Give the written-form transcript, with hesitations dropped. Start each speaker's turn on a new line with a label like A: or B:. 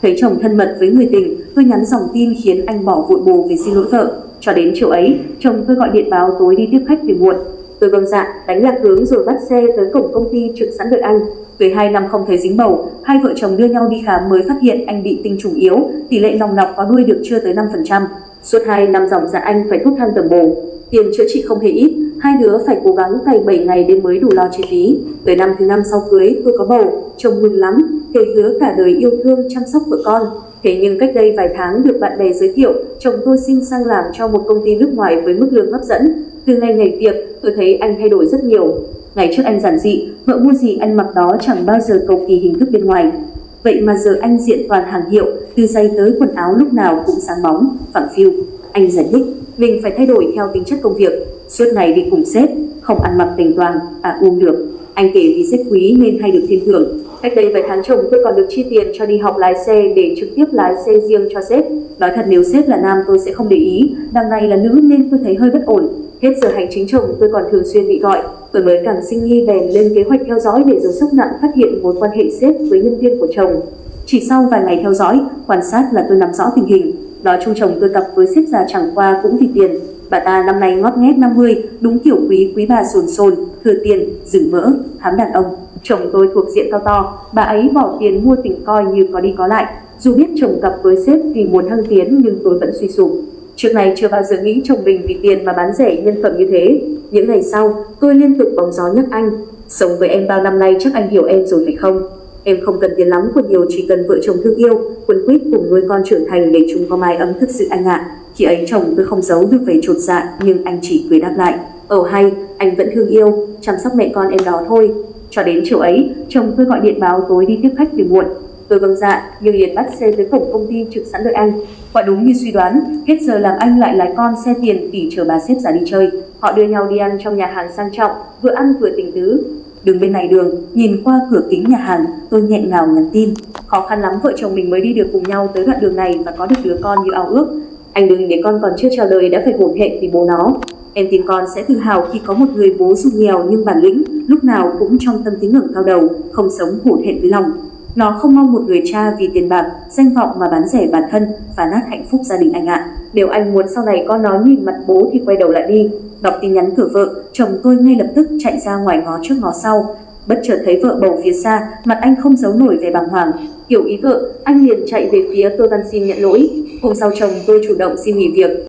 A: Thấy chồng thân mật với người tình, tôi nhắn dòng tin khiến anh bỏ vội bồ về xin lỗi vợ. Cho đến chiều ấy, chồng tôi gọi điện báo tối đi tiếp khách vì muộn. Tôi vâng dạ, đánh lạc hướng rồi bắt xe tới cổng công ty trực sẵn đợi anh. Tới 2 năm không thấy dính bầu, hai vợ chồng đưa nhau đi khám mới phát hiện anh bị tinh trùng yếu, tỷ lệ nòng nọc có đuôi được chưa tới 5%. Suốt 2 năm dòng dã anh phải thuốc thang tầm bồ, tiền chữa trị không hề ít, hai đứa phải cố gắng cày 7 ngày đêm mới đủ lo chi phí. Tới năm thứ 5 sau cưới, tôi có bầu, chồng mừng lắm, thề hứa cả đời yêu thương chăm sóc vợ con. Thế nhưng cách đây vài tháng được bạn bè giới thiệu, chồng tôi xin sang làm cho một công ty nước ngoài với mức lương hấp dẫn. Từ ngày nhảy việc, tôi thấy anh thay đổi rất nhiều. Ngày trước anh giản dị, vợ mua gì anh mặc đó, chẳng bao giờ cầu kỳ hình thức bên ngoài. Vậy mà giờ anh diện toàn hàng hiệu, từ giày tới quần áo lúc nào cũng sáng bóng, phẳng phiu. Anh giải thích, mình phải thay đổi theo tính chất công việc. Suốt ngày đi cùng sếp, không ăn mặc tình toàn, được. Anh kể vì sếp quý nên hay được thiên thưởng. Cách đây vài tháng chồng tôi còn được chi tiền cho đi học lái xe để trực tiếp lái xe riêng cho sếp. Nói thật nếu sếp là nam tôi sẽ không để ý, đằng này là nữ nên tôi thấy hơi bất ổn. Hết giờ hành chính chồng tôi còn thường xuyên bị gọi. Tôi mới càng sinh nghi bèn lên kế hoạch theo dõi để rồi sốc nặng phát hiện mối quan hệ sếp với nhân viên của chồng. Chỉ sau vài ngày theo dõi, quan sát là tôi nắm rõ tình hình. Nói chung chồng tôi cặp với sếp già chẳng qua cũng vì tiền. Bà ta năm nay ngót nghét 50, đúng kiểu quý bà sồn, thừa tiền, rừng mỡ, hám đàn ông. Chồng tôi thuộc diện cao to, bà ấy bỏ tiền mua tình coi như có đi có lại. Dù biết chồng cặp với sếp vì muốn thăng tiến nhưng tôi vẫn suy sụp. Trước này chưa bao giờ nghĩ chồng mình vì tiền mà bán rẻ nhân phẩm như thế. Những ngày sau, tôi liên tục bóng gió nhắc anh. Sống với em bao năm nay chắc anh hiểu em rồi phải không? Em không cần tiền lắm của nhiều, chỉ cần vợ chồng thương yêu, quấn quýt cùng nuôi con trưởng thành để chúng có mái ấm thực sự anh ạ. Khi ấy chồng tôi không giấu được vẻ chột dạ, nhưng anh chỉ cười đáp lại. Hay, anh vẫn thương yêu, chăm sóc mẹ con em đó thôi. Cho đến chiều ấy, chồng tôi gọi điện báo tối đi tiếp khách vì muộn. Tôi vâng dạ, nhưng liền bắt xe tới cổng công ty trực sẵn đợi anh. Quả đúng như suy đoán, hết giờ làm anh lại lái con xe tiền tỉ chờ bà sếp già đi chơi. Họ đưa nhau đi ăn trong nhà hàng sang trọng, vừa ăn vừa tình tứ. Đứng bên này đường, nhìn qua cửa kính nhà hàng, tôi nghẹn ngào nhắn tin. Khó khăn lắm vợ chồng mình mới đi được cùng nhau tới đoạn đường này và có được đứa con như ao ước. Anh đừng để con còn chưa chào đời đã phải hổ thẹn vì bố nó. Em tin con sẽ tự hào khi có một người bố dù nghèo nhưng bản lĩnh, lúc nào cũng trong tâm tiếng ngẩng cao đầu, không sống hổ thẹn với lòng. Nó không mong một người cha vì tiền bạc, danh vọng mà bán rẻ bản thân, phá nát hạnh phúc gia đình anh ạ. Điều anh muốn sau này con nó nhìn mặt bố thì quay đầu lại đi. Đọc tin nhắn cửa vợ, chồng tôi ngay lập tức chạy ra ngoài ngó trước ngó sau. Bất chợt thấy vợ bầu phía xa, mặt anh không giấu nổi vẻ bàng hoàng. Hiểu ý vợ, anh liền chạy về phía tôi van xin nhận lỗi. Hôm sau chồng tôi chủ động xin nghỉ việc.